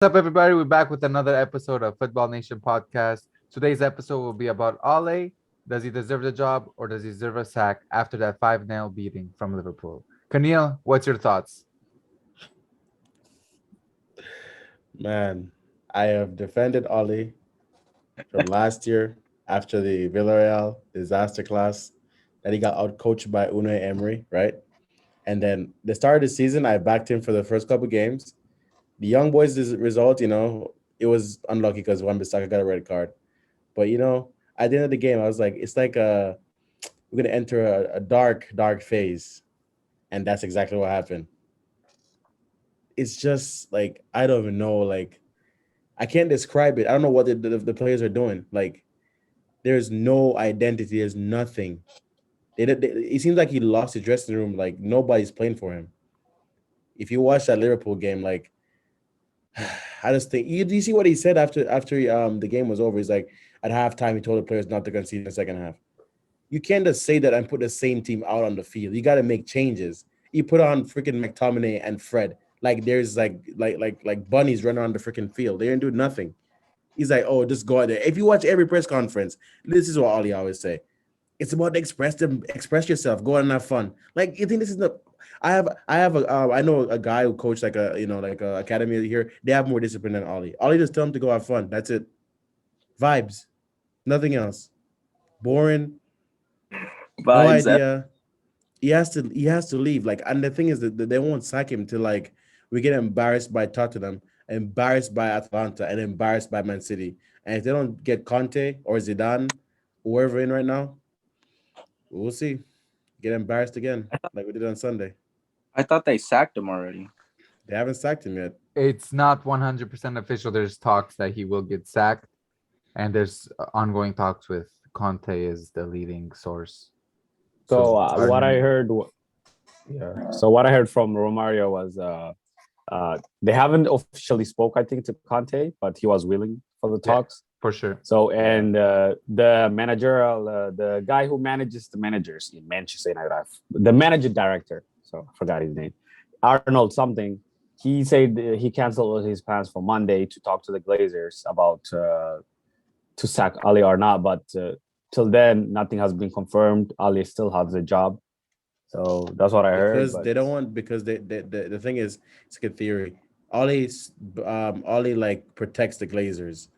What's up, everybody? We're back with another episode of Football Nation podcast. Today's episode will be about Ole. Does he deserve the job or does he deserve a sack after that 5-0 beating from Liverpool? Camille, what's your thoughts? Man, I have defended Ollie from last year after the Villarreal disaster class that he got outcoached by Unai Emery, right? And then the start of the season, I backed him for the first couple games. The young boys' result, it was unlucky because Wan-Bissaka got a red card. But at the end of the game, I was like, it's like we're gonna enter a dark, dark phase, and that's exactly what happened. It's just like I don't even know, like I can't describe it. I don't know what the players are doing. Like there's no identity. There's nothing. It seems like he lost his dressing room. Like nobody's playing for him. If you watch that Liverpool game, like I just think you see what he said after the game was over. He's like at halftime he told the players not to concede in the second half. You can't just say that and put the same team out on the field. You got to make changes. You put on freaking McTominay and Fred. Like there's like bunnies running on the freaking field. They didn't do nothing. He's like, oh, just go out there. If you watch every press conference, this is what Ollie always say. It's about express yourself, go out and have fun. Like you think this is the I know a guy who coached like a academy here. They have more discipline than Ollie. Ollie just tell him to go have fun. That's it. Vibes, nothing else. Boring, no Vibes. idea. He has to leave. Like, and the thing is that they won't sack him till like we get embarrassed by Tottenham, embarrassed by Atlanta, and embarrassed by Man City. And if they don't get Conte or Zidane, whoever in right now, we'll see. Get embarrassed again, like we did on Sunday. I thought they sacked him already. They haven't sacked him yet. It's not 100% official. There's talks that he will get sacked, and there's ongoing talks with Conte is the leading source. So So what I heard, yeah. So what I heard from Romario was they haven't officially spoke, I think, to Conte, but he was willing for the Yeah. talks. for sure. So and the managerial, the guy who manages the managers in Manchester United, the manager director. So I forgot his name, Arnold something. He said he canceled his plans for Monday to talk to the Glazers about to sack Ali or not, but till then nothing has been confirmed. Ali still has the job, so that's what I heard. Because But they don't want because the thing is it's a good theory. Ollie like protects the Glazers.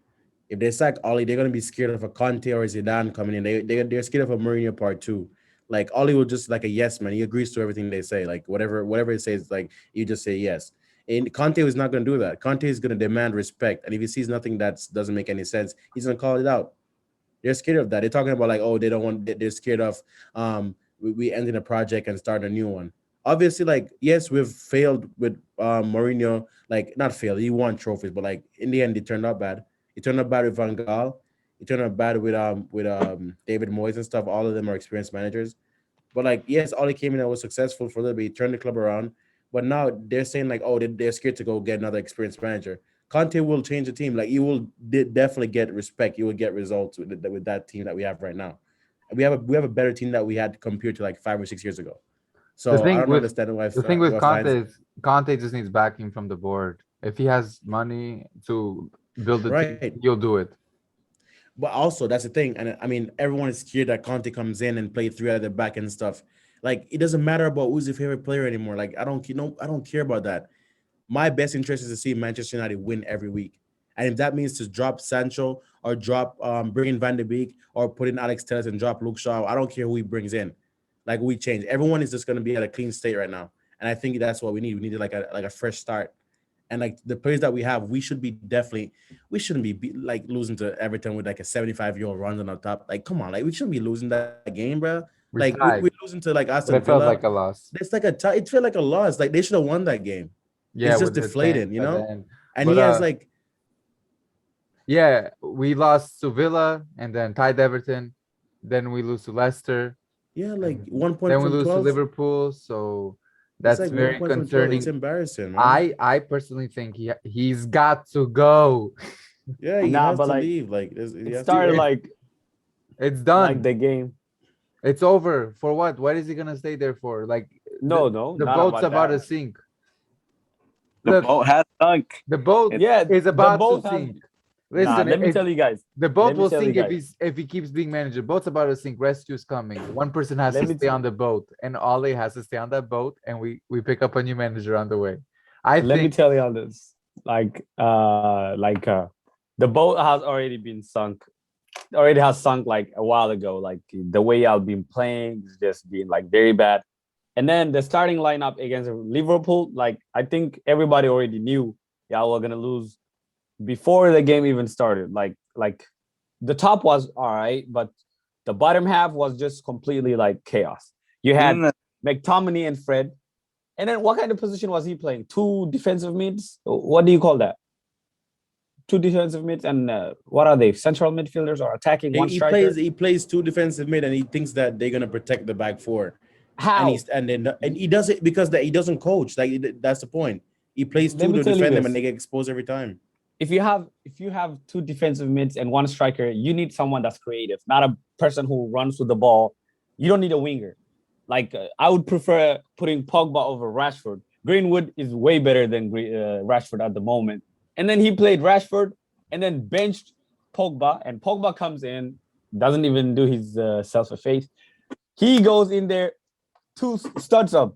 If they sack Ollie, they're gonna be scared of a Conte or a Zidane coming in. They're scared of a Mourinho part two. Like Ollie will just like a yes man. He agrees to everything they say. Like whatever it says, like you just say yes. And Conte is not gonna do that. Conte is gonna demand respect. And if he sees nothing that doesn't make any sense, he's gonna call it out. They're scared of that. They're talking about like, oh, they don't want. They're scared of we ending a project and start a new one. Obviously, like yes, we've failed with Mourinho. Like not failed. He won trophies, but like in the end, it turned out bad. It turned out bad with Van Gaal. It turned out bad with David Moyes and stuff. All of them are experienced managers. But like yes, Ollie came in and was successful for a little bit. He turned the club around. But now they're saying like, oh, they're scared to go get another experienced manager. Conte will change the team. Like you will definitely get respect. You will get results with that team that we have right now. And we have a better team that we had compared to like 5 or 6 years ago. The So I thing don't with understand the thing with why Conte fans is Conte just needs backing from the board. If he has money to build a team, right. he'll do it. But also that's the thing, and I mean everyone is scared that Conte comes in and play three at the back and stuff. Like it doesn't matter about who's your favorite player anymore. Like I don't care about that. My best interest is to see Manchester United win every week. And if that means to drop Sancho or drop bring in Van de Beek or put in Alex Telles and drop Luke Shaw, I don't care who he brings in. Like we change. Everyone is just gonna be at a clean state right now. And I think that's what we need. We need like a fresh start. And like the players that we have, we shouldn't like losing to Everton with like a 75-year-old runs on the top. Like, come on, like we shouldn't be losing that game, bro. Like We're we're tied, losing to like but Aston it felt Villa. like a loss. It's like it felt like a loss. Like they should have won that game. Yeah, It's just with the change deflating, you at the know? end. And But he has like, yeah, we lost to Villa and then tied Everton. Then we lose to Leicester. yeah, like And 1 point then we from lose to 12. Liverpool. So It's that's like one very point from 12. It's concerning. embarrassing, man. I personally think he's got to go. Yeah, he nah, has but to like leave. Like he it has to started go. It's like done. the game. It's over. For what? What is he gonna stay there for? Like No, no, the not boat's about about to that. sink. The Look, boat has sunk. the boat Yeah, is the about boat to has- sink. Nah, Listen, let me tell you guys. the boat let me will tell you sink guys. if he keeps being manager. Boat's about to sink. Rescue's coming. One person has Let to me stay tell- on the boat, and Ole has to stay on that boat, and we pick up a new manager on the way. I Let me think tell you all this. The boat has already been sunk. Already has sunk like a while ago. Like the way I've been playing is just being like very bad. And then the starting lineup against Liverpool, like I think everybody already knew, yeah, we're gonna lose before the game even started. Like the top was all right, but the bottom half was just completely like chaos. You had Isn't it- McTominay and Fred. And then what kind of position was he playing? Two defensive mids? What do you call that? Two defensive mids and what are they? Central midfielders or attacking one He striker? plays two defensive mid, and he thinks that they're gonna protect the back four. How? And he does it because he doesn't coach. Like that's the point. He plays Let two me to tell you defend them, this. and they get exposed every time. If you have two defensive mids and one striker, you need someone that's creative, not a person who runs with the ball. You don't need a winger. Like I would prefer putting Pogba over Rashford. Greenwood is way better than Rashford at the moment. And then he played Rashford and then benched Pogba, and Pogba comes in, doesn't even do his self-efface. He goes in there, two studs up,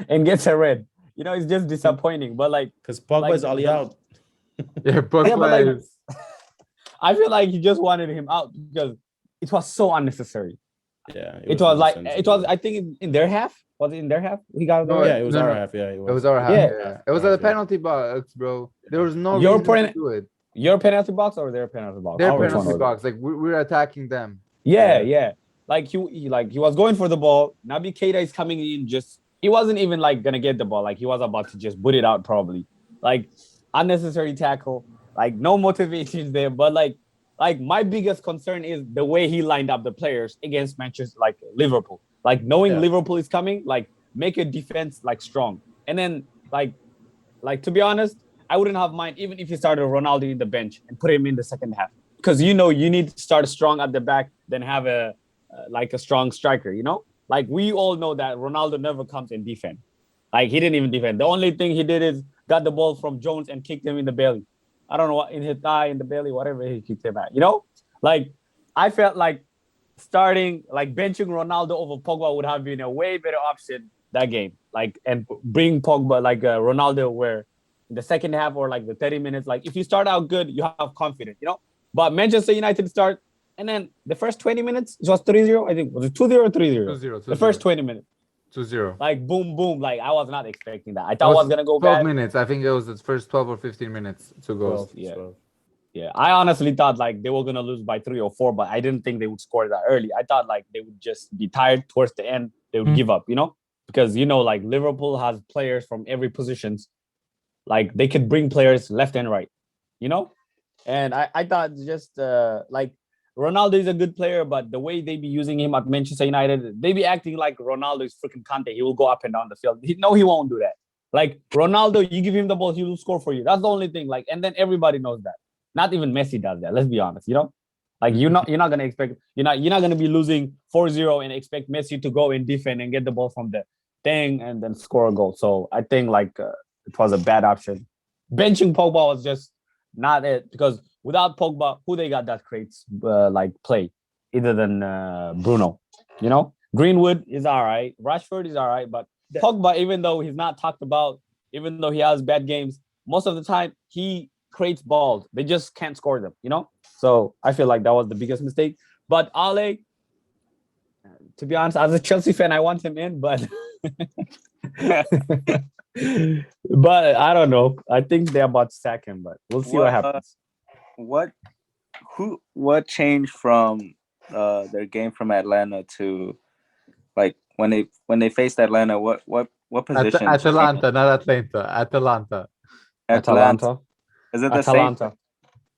and gets a red. You know, it's just disappointing. But like, Because Pogba like is all the- out. yeah, Pogba yeah, but like, is- I feel like he just wanted him out because it was so unnecessary. Yeah, It was like nonsense, it was. man. I think in their half. Was it in their half? He got No, the Yeah, red? it was no, our no. half. Yeah, it was our half. Yeah. Yeah, it was at the penalty box, bro. There was no Your reason to point- do it. Your penalty box or their penalty box? Their Oh, which one penalty was it? box, like we're attacking them. Yeah, Yeah. yeah. Like he was going for the ball. Naby Keita is coming in. Just he wasn't even like gonna get the ball. Like he was about to just put it out probably. Like unnecessary tackle. Like no motivation there. But like my biggest concern is the way he lined up the players against Manchester, like Liverpool. Like knowing Yeah. Liverpool is coming, like make your defense like strong. And then like to be honest, I wouldn't have mind even if you started Ronaldo in the bench and put him in the second half because you know you need to start strong at the back, then have a like a strong striker. You know, like we all know that Ronaldo never comes and defend. Like he didn't even defend. The only thing he did is got the ball from Jones and kicked him in the belly. I don't know what in his thigh, in the belly, whatever he kicked him at. You know, like I felt like starting like benching Ronaldo over Pogba would have been a way better option that game. Like and bring Pogba like Ronaldo where in the second half or like the 30 minutes. Like if you start out good, you have confidence, you know. But Manchester United start and then the first 20 minutes it was 3-0. I think was it 2-0 or 3-0? 2-0. The first 20 minutes. 2-0. Like boom, boom. Like I was not expecting that. I thought it was gonna go 12 bad. minutes. I think it was the first 12 or 15 minutes. 2 goals. 12, Yeah. 12. Yeah, I honestly thought like they were gonna lose by 3 or 4, but I didn't think they would score that early. I thought like they would just be tired towards the end. They would give up, you know, because you know like Liverpool has players from every positions, like they could bring players left and right, you know. And I thought just like Ronaldo is a good player, but the way they be using him at Manchester United, they be acting like Ronaldo is freaking Kante. He will go up and down the field. No, he won't do that. Like Ronaldo, you give him the ball, he will score for you. That's the only thing. Like, and then everybody knows that. Not even Messi does that. Let's be honest, you know? Like you're not gonna expect you're not gonna be losing 4-0 and expect Messi to go and defend and get the ball from the thing and then score a goal. So I think like it was a bad option. Benching Pogba was just not it because without Pogba, who they got that creates like play other than Bruno, you know? Greenwood is all right, Rashford is all right, but Pogba, even though he's not talked about, even though he has bad games, most of the time he creates balls. They just can't score them, you know? So I feel like that was the biggest mistake. But Ale, to be honest, as a Chelsea fan, I want him in, but but I don't know. I think they're about to sack him, but we'll see what happens. What changed from their game from Atlanta to like when they faced Atlanta? What position? Atalanta, not Atlanta. Atalanta. Atalanta. Is it the Atalanta. same?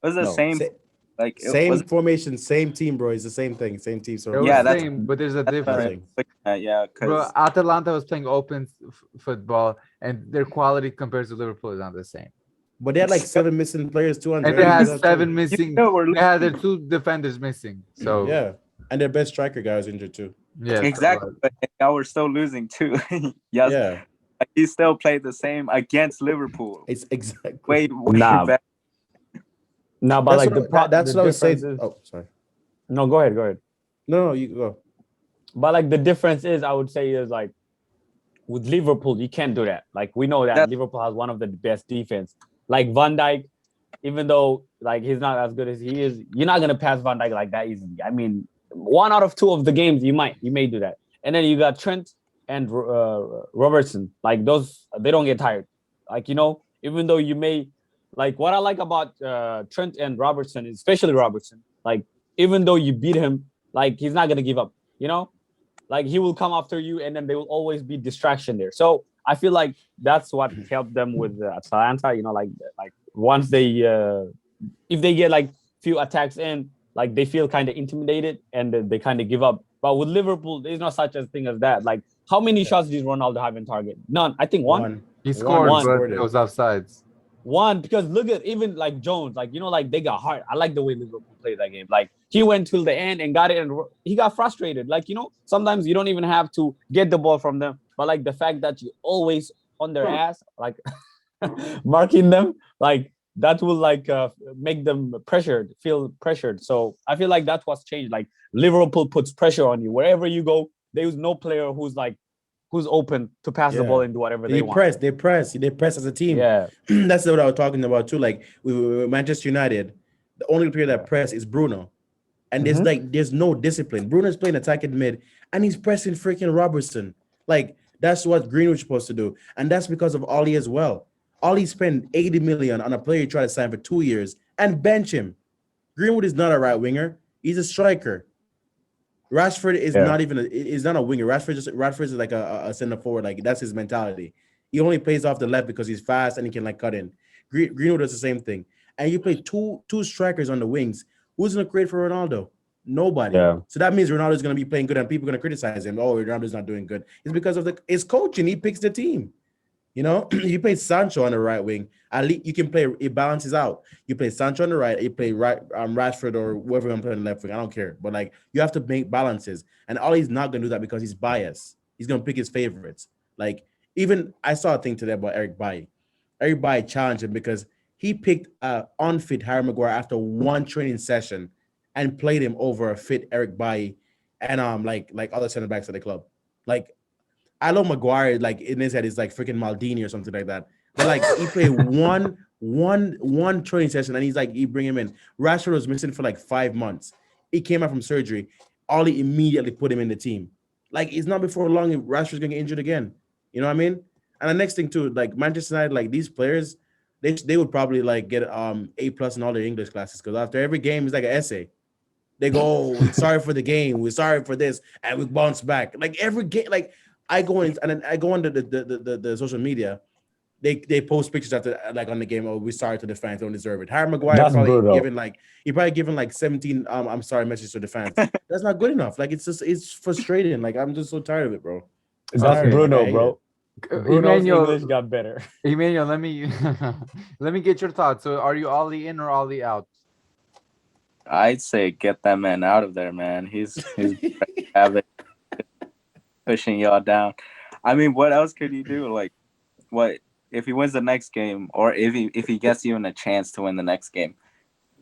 Was it the No. same? Like it Same was formation, same team, bro. It's the same thing, same team. So It was Yeah, the that's- same, but there's a that's what difference. yeah, Bro, because Atalanta was playing open football, and their quality compared to Liverpool is not the same. but they had like 7 missing players too. And they had 7 missing. we're They had their 2 defenders missing. So Yeah, and their best striker guy was injured too. yeah, exactly, but y'all were still losing too. Yes, Yeah, He still played the same against Liverpool. It's exactly. Way Nah. better. No, but like That's the what I was saying. difference is Oh, sorry. no. Go ahead. No, you go. But like the difference is, I would say, is like with Liverpool, you can't do that. Like we know that That- Liverpool has one of the best defense. Like Van Dijk, even though like he's not as good as he is, you're not gonna pass Van Dijk like that easily. I mean, 1 out of 2 of the games you may do that. And then you got Trent and Robertson. Like those, they don't get tired. Like even though you may like what I like about Trent and Robertson, especially Robertson, like even though you beat him, like he's not gonna give up. Like he will come after you, and then there will always be distraction there. So I feel like that's what helped them with Atalanta. Like once they, if they get like few attacks in, like they feel kind of intimidated and they kind of give up. But with Liverpool, there's no such a thing as that. Like how many shots did Ronaldo have in target? None. I think one. He scored, One. but it was offsides. One, because look at even like Jones, like like they got hard. I like the way Liverpool played that game. Like he went till the end and got it, and he got frustrated. Like sometimes you don't even have to get the ball from them, but like the fact that you always on their ass, like marking them, like that will like make them feel pressured. So I feel like that's what's changed. Like Liverpool puts pressure on you wherever you go. There is no player who's open to pass the ball and do whatever they want. They press as a team. Yeah. That's what I was talking about too. Like with Manchester United, the only player that press is Bruno. And there's no discipline. Bruno's playing attacking mid and he's pressing freaking Robertson. Like that's what Greenwood's supposed to do. And that's because of Ollie as well. Ollie spent 80 million on a player he tried to sign for 2 years and bench him. Greenwood is not a right winger. He's a striker. Rashford is not even is not a winger. Rashford is like a center forward. Like that's his mentality. He only plays off the left because he's fast and he can like cut in. Greenwood does the same thing. And you play two strikers on the wings. Who's gonna create for Ronaldo? Nobody. Yeah. So that means Ronaldo's gonna be playing good and people are gonna criticize him. Oh, Ronaldo's not doing good. It's because of his coaching. He picks the team. You play Sancho on the right wing. At least you can play. It balances out. You play Sancho on the right. You play Rashford or whoever you're playing on the left wing. I don't care. But like you have to make balances. And Ollie's not gonna do that because he's biased. He's gonna pick his favorites. Like even I saw a thing today about Eric Bailly. Eric Bailly challenged him because he picked unfit Harry Maguire after one training session and played him over a fit Eric Bailly and like other center backs at the club. Like I love Maguire, like in his head is like freaking Maldini or something like that. But like he played one training session and he bring him in. Rashford was missing for like 5 months. He came out from surgery. Ollie immediately put him in the team. Like it's not before long Rashford's gonna get injured again. You know what I mean? And the next thing too, like Manchester United, like these players, they would probably like get A+ in all their English classes because after every game it's like an essay. They go, oh, we're sorry for the game, we're sorry for this, and we bounce back. Like every game, like I go in and then I go on the social media. They post pictures after like on the game. Oh, we're sorry to the fans, don't deserve it. Harry Maguire probably given like 17 I'm sorry messages to the fans. That's not good enough. Like it's frustrating. Like I'm just so tired of it, bro. That's Bruno, bro. Bruno's Emmanuel, English got better. Emmanuel, let me get your thoughts. So are you Ollie in or Ollie out? I'd say get that man out of there, man. He's pushing y'all down. I mean, what else could you do? Like, what if he wins the next game, or if he gets even a chance to win the next game?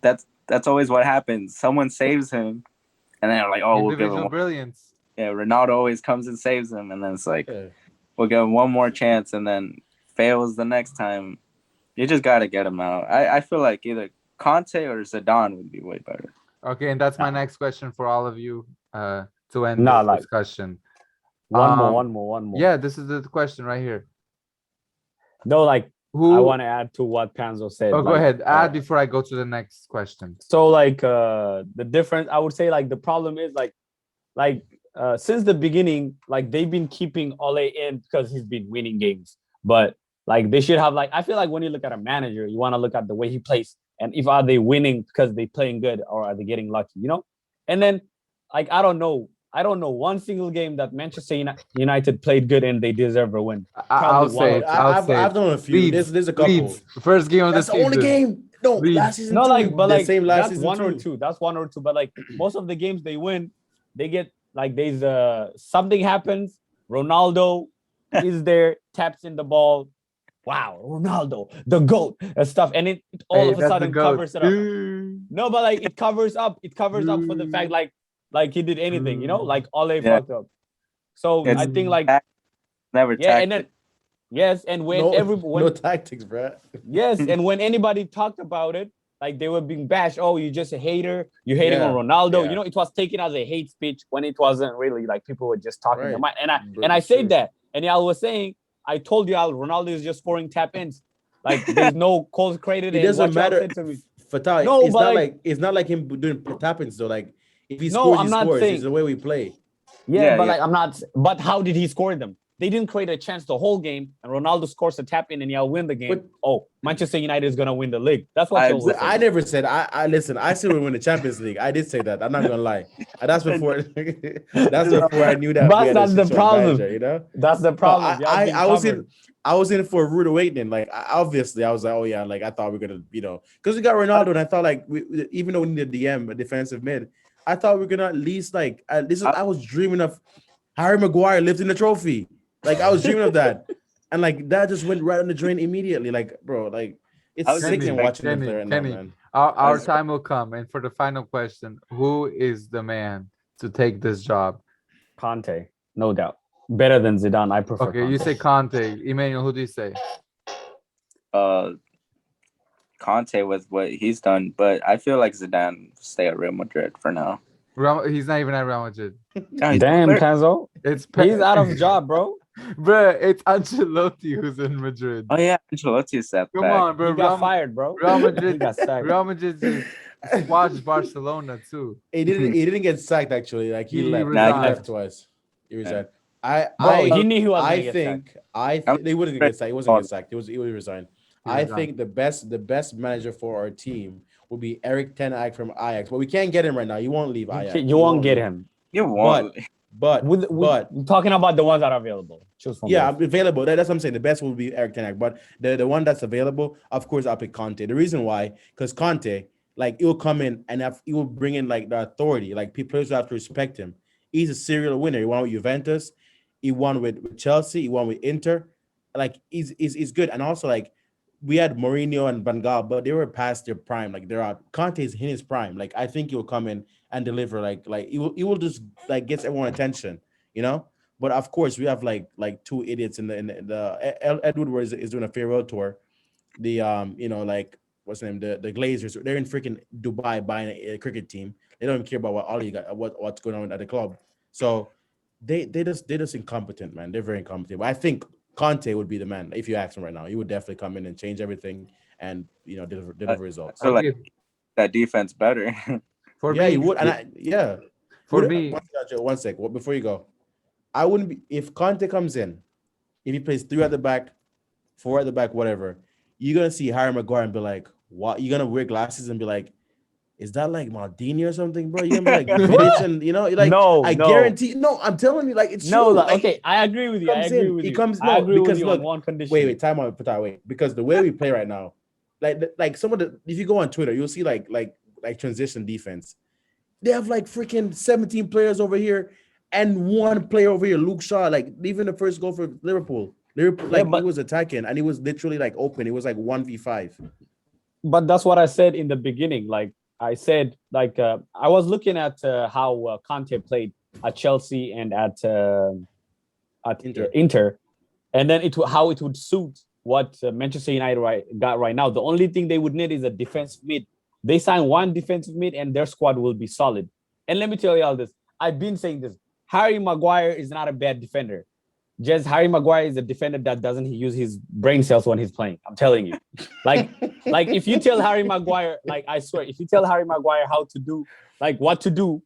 That's always what happens. Someone saves him, and then they're like, "Oh, we'll give him brilliance." Yeah, Ronaldo always comes and saves him, and then it's like, we'll give him one more chance, and then fails the next time. You just gotta get him out. I feel like either Conte or Zidane would be way better. Okay, and that's my next question for all of you to end this discussion. One more. Yeah, this is the question right here. No, like Who? I want to add to what Panzo said. Oh, go ahead. Add before I go to the next question. So like the difference, I would say like the problem is like since the beginning, like they've been keeping Ole in because he's been winning games. But like they should have like I feel like when you look at a manager, you want to look at the way he plays and if are they winning because they playing good or are they getting lucky, And then like I don't know one single game that Manchester United played good and they deserve a win. I'll say it. I've done a few. There's a couple. Leeds, first game of the season. That's the only game. No, last season. No, like, but like same last that's season one too. or two. That's one or two. But like most of the games they win, they get like there's something happens. Ronaldo is there, taps in the ball. Wow, Ronaldo, the GOAT and stuff. And it all Hey, of a that's the sudden goat. covers it up. No, but like it covers up. It covers up for the fact like he did anything, like Ole Yeah. fucked up. So It's I think like never yeah, and then tactic. yes, and when No tactics, bro. yes, and when anybody talked about it, like they were being bashed. Oh, you're just a hater. You're hating on Yeah, Ronaldo. yeah. It was taken as a hate speech when it wasn't really. Like people were just talking their Right. mind. Bro, And I it's said true. that, and y'all was saying, I told y'all Ronaldo is just scoring tap ins. Like there's no cause created. It And doesn't what y'all matter. said to me. Fatah, No, but like it's not like him doing tap-ins though. Like if he no, scores, I'm he not scores. It's saying. the way we play. Yeah, Yeah, but yeah. like I'm not. But how did he score them? They didn't create a chance the whole game, and Ronaldo scores a tap in, and y'all win the game. But Oh, Manchester United is gonna win the league. That's what I y'all was exactly. I saying. never said I listen. I said we win the Champions League. I did say that. I'm not gonna lie. And that's before that's before I knew that we But had a that's the situation problem. manager. You know. That's the No, problem. Y'all being I was covered. in I was in for a rude awakening. Like obviously I was like, oh yeah, like I thought we were gonna, because we got Ronaldo, and I thought like even though we needed a DM, a defensive mid, I thought we were gonna at least I was dreaming of Harry Maguire lifting the trophy. Like I was dreaming of that, and like that just went right on the drain immediately. Like bro, like I it's was sickening Kenny, watching them expecting. play right now, Kenny, man. our was- time will come. And for the final question, who is the man to take this job? Conte, no doubt. Better than Zidane. I prefer Okay, Conte. you say Conte. Emmanuel, who do you say? uh Conte with what he's done, but I feel like Zidane stay at Real Madrid for now. He's not even at Real Madrid. Yeah, he's Damn, clear. Kenzo. It's He's out of job, bro. Bruh, it's Ancelotti who's in Madrid. Oh yeah, Ancelotti is that Come back. on, bro. He got fired, bro. Real He Madrid, got sacked. Real Madrid just squashed Barcelona too. He didn't get sacked actually. Like he He left. Nah, he He resigned. left twice. He resigned. I Bro, I he knew he was I gonna get sacked. think they wouldn't get sacked. He wasn't get sacked. He would resign. He I resigned. think the best manager for our team would be Eric Ten Hag from Ajax, but we can't get him right now. He won't leave Ajax. You He won't get leave. him. You won't. But We're talking about the ones that are available. Choose from yeah, those. available. That's what I'm saying. The best will be Eric Ten Hag, but the one that's available, of course, I'll pick Conte. The reason why, because Conte, like, he'll come in and he will bring in like the authority. Like players will have to respect him. He's a serial winner. He won with Juventus, he won with Chelsea, he won with Inter. Like he's good, and also like we had Mourinho and Van Gaal, but they were past their prime. Like they're out. Conte is in his prime. Like I think he'll come in and deliver. Like he will just like gets everyone attention, you know. But of course, we have like two idiots in the Edward is doing a farewell tour. The like what's the name, the Glazers. They're in freaking Dubai buying a cricket team. They don't even care about what all you got what's going on at the club. So they just incompetent, man. They're very incompetent. But I think Conte would be the man if you ask him right now. He would definitely come in and change everything and deliver results. So, like, Okay, that defense better. for Yeah, me, he would. And for Would- me, one sec. Before you go, I wouldn't be if Conte comes in, if he plays three at the back, four at the back, whatever. You're gonna see Harry Maguire and be like, "What?" You're gonna wear glasses and be like, "Is that like Maldini or something, bro?" You're gonna be like, "Vidic," and like, No, I no. guarantee. No, I'm telling you, like it's No, true. like, Like, okay, I agree with you. I comes agree in. with He you. comes I agree with because you look, on one condition. wait, time out, Pata, wait, because the way we play right now, like some of the if you go on Twitter, you'll see like transition defense. They have like freaking 17 players over here and one player over here, Luke Shaw. Like even the first goal for Liverpool, like but- he was attacking and he was literally like open. It was like 1v5. But that's what I said in the beginning. Like I said, like I was looking at how Conte played at Chelsea and at Inter, and then how it would suit what Manchester United got right now. The only thing they would need is a defensive mid. They sign one defensive mid, and their squad will be solid. And let me tell you all this: I've been saying this. Harry Maguire is not a bad defender. Just Harry Maguire is a defender that doesn't use his brain cells when he's playing. I'm telling you. Like if you tell Harry Maguire, like I swear, if you tell Harry Maguire how to do, like what to do,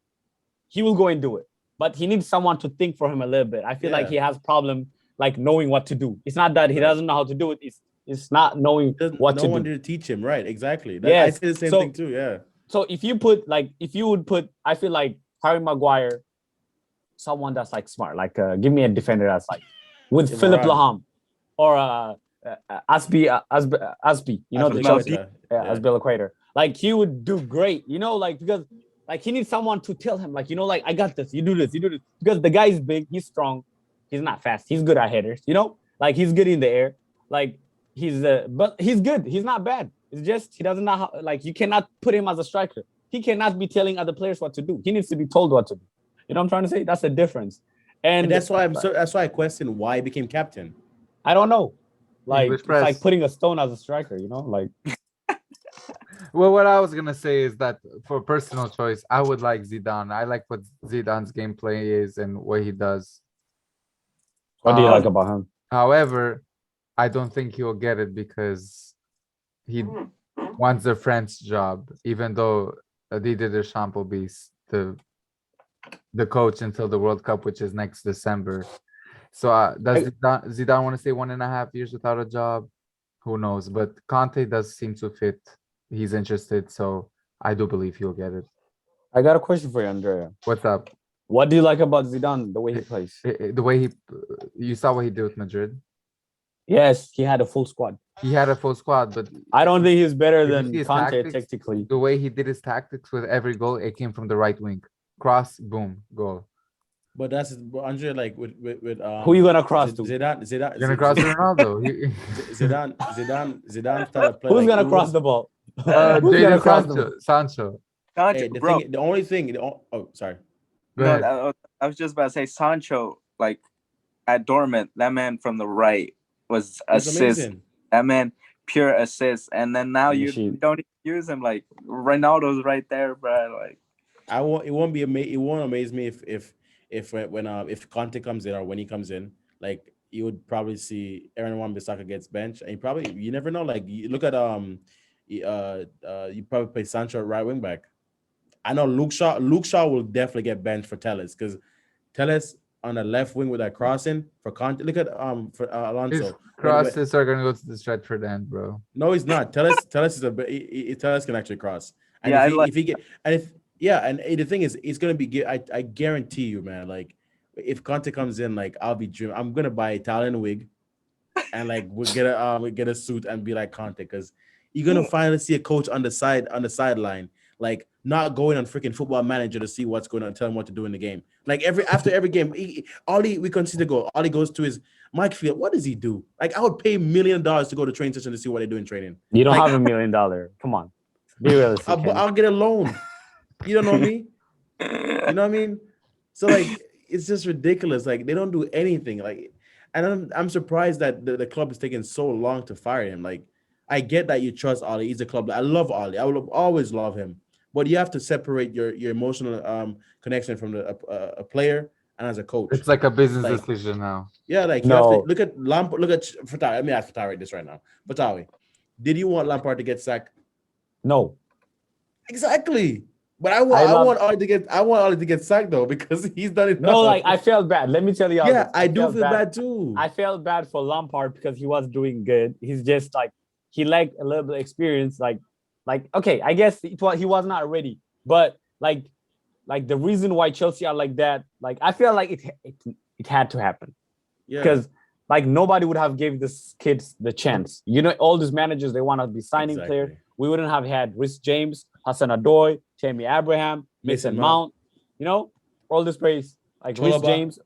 he will go and do it. But he needs someone to think for him a little bit. I feel like he has problem like knowing what to do. It's not that he doesn't know how to do it. It's not knowing what to no one do. did teach him, right? Exactly. Yes. I say the same So- thing too. Yeah. So if you would put, I feel like Harry Maguire, someone that's like smart, like give me a defender that's like with Yeah, Philip Varane. Lahm or Aspi, you know, the Aspi Chelsea, Laqueta, yeah. Aspi like he would do great, like because like he needs someone to tell him, like, like I got this, you do this, because the guy is big, he's strong, He's not fast. He's good at headers. Like he's good in the air. Like but he's good. He's not bad. It's just he doesn't know how. Like you cannot put him as a striker. He cannot be telling other players what to do. He needs to be told what to do. You know what I'm trying to say? That's the difference. And And that's why I question why he became captain. I don't know. Like English it's press. like putting a stone as a striker. Like Well, what I was gonna say is that for personal choice, I would like Zidane. I like what Zidane's gameplay is and what he does. what do you Um, like about him? However, I don't think he'll get it because he wants the French job, even though Didier Deschamps will be the coach until the World Cup, which is next December. So does Zidane want to stay 1.5 years without a job? Who knows? But Conte does seem to fit. He's interested, so I do believe he'll get it. I got a question for you, Andrea. What's up? What do you like about Zidane? The way he plays? The way you saw what he did with Madrid. Yes, he had a full squad. He had a full squad, but I don't think he's better Did you see than his Conte tactics? tactically. the way he did his tactics with every goal, it came from the right wing. Cross, boom, goal. But that's Andre, like with Who you gonna cross to? Zidane You're gonna cross to Ronaldo. Zidane started playing. Who's like, gonna it cross was- the ball? Who's Jadon gonna cross the ball? Sancho. Sancho, Hey, the bro. thing, the only thing. Oh, sorry. Go No, ahead. I was just about to say Sancho, like at Dortmund, that man from the right was It was assist. amazing. That man pure assist, and then now you Machine. don't even use him. Like Ronaldo's right there, bro. Like It won't be It won't amaze me if Conte comes in or when he comes in, like you would probably see Aaron Wan-Bissaka gets benched, and you never know. Like you look at you probably play Sancho at right wing back. I know Luke Shaw will definitely get benched for Telles because Telles on the left wing with that crossing for Conte. Look at for His Alonso. crosses are gonna go to the Stretford end, bro. No, he's not. Telles is Telles can actually cross. And Yeah, if he get and if yeah, and the thing is, it's gonna be. I guarantee you, man. Like if Conte comes in, like I'll be dreaming. I'm gonna buy Italian wig, and like we'll get a suit and be like Conte, because you're gonna finally see a coach on the sideline, like not going on freaking Football Manager to see what's going on, tell him what to do in the game. Like after every game, we consider go. All he goes to is Mike Field. What does he do? Like I would pay $1 million to go to train session to see what they do in training. You don't Like, have $1 million. Come on, be realistic. I'll get a loan. You don't know me. You know what I mean? So like it's just ridiculous. Like they don't do anything. Like, and I'm surprised that the club is taking so long to fire him. Like I get that you trust Ollie. He's a club. I love Ollie. I will always love him. But you have to separate your emotional connection from a player and as a coach. It's like a business Like- decision now. Yeah, like you have to look at Lampard. Look at Fatawi. Let me ask Fatawi this right now. Fatawi, did you want Lampard to get sacked? No, Exactly. But I want Ollie to get sacked though, because he's done it. no, like I felt bad. Let me tell you. Yeah, I do feel bad too. I felt bad for Lampard because he was doing good. He's just like he lacked a little bit of experience. Like okay, I guess he was not ready. But like the reason why Chelsea are like that, like I feel like it had to happen. Yeah. Because like nobody would have gave this kids the chance. You know, all these managers, they want to be signing players. We wouldn't have had Rhys James, Hassan Adoy, Tammy Abraham, Mason Mount. You know, all this praise like Rhys James,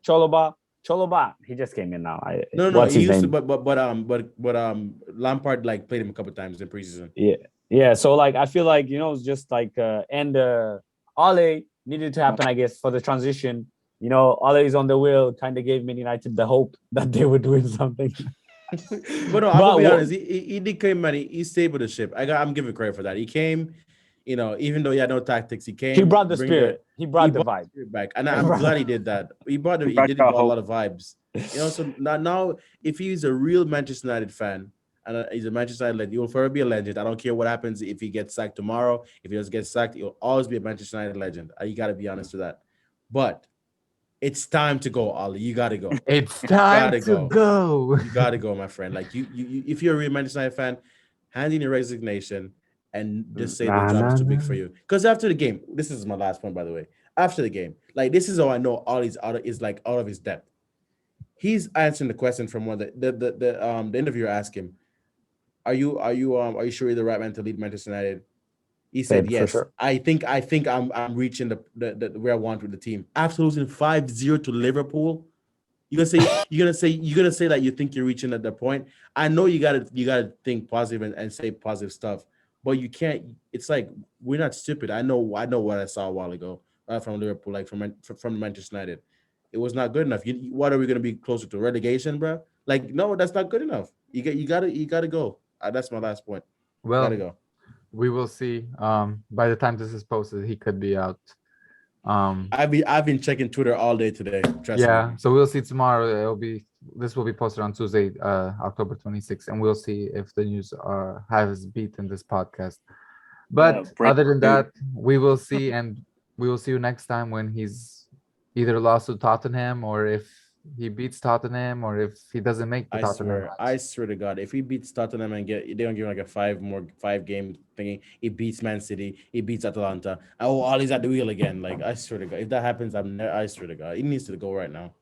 Choloba. He just came in now. No. He used to, but Lampard like played him a couple times in preseason. Yeah. So like I feel like it's just like and Ole needed to happen, I guess, for the transition. Ole is on the wheel, kind of gave Man United the hope that they were doing something. But no, I'm gonna be honest. He did come, man. He stable the ship. I'm giving credit for that. He came, even though he had no tactics, he came. He brought the spirit. He brought the vibe back, and I'm glad he did that. He brought a lot of vibes. So now if he's a real Manchester United fan and he's a Manchester United legend, he will forever be a legend. I don't care what happens if he gets sacked tomorrow. If he doesn't get sacked, he'll always be a Manchester United legend. You got to be honest with that. But it's time to go, Ollie. You got to go. It's time to go. You got to go, my friend. Like you, if you're a real Manchester United fan, hand in your resignation and just say the job is too big for you. Because after the game, this is my last point, by the way. After the game, like this is how I know Ollie's out of his depth. He's answering the question from one the interviewer asked him, "Are you sure you're the right man to lead Manchester United?" He said, "Yes, sure. I think I'm reaching the where I want with the team." After losing 5-0 to Liverpool, you're gonna say that you think you're reaching at the point. I know you gotta think positive and say positive stuff, but you can't. It's like we're not stupid. I know what I saw a while ago from Liverpool, like from Manchester United. It was not good enough. What are we gonna be closer to relegation, bro? Like no, that's not good enough. You gotta go. That's my last point. Gotta Well, go. we will see. By the time this is posted, he could be out. I've been checking Twitter all day today. Trust me. Yeah, so we'll see tomorrow. This will be posted on Tuesday, October 26th, and we'll see if the news has beaten this podcast. But break other than news. that, we will see, and we will see you next time when he's either lost to Tottenham, or if he beats Tottenham, or if he doesn't make the Tottenham I match. swear to God, if he beats Tottenham and they don't give him like a five game thingy, he beats Man City, he beats Atalanta. Oh, Ollie's at the wheel again. Like I swear to God, if that happens, I swear to God, he needs to go right now.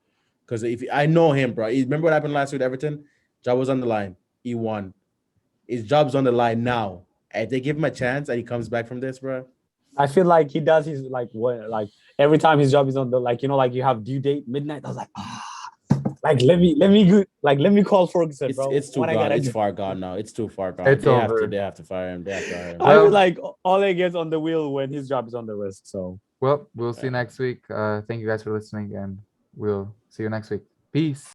Because if I know him, bro, remember what happened last week with Everton? Job was on the line, he won. His job's on the line now. And if they give him a chance and he comes back from this, bro. I feel like he does his like what like every time his job is on the like like you have due date midnight. I was like like let me call Ferguson, bro. It's too What I gone. gotta It's do. far gone now. It's too far gone. It's They have to. over. They have to fire him. They have to fire him. I Well- feel like Ole gets on the wheel when his job is on the risk. So Well, we'll see you next week. Thank you guys for listening, and we'll see you next week. Peace.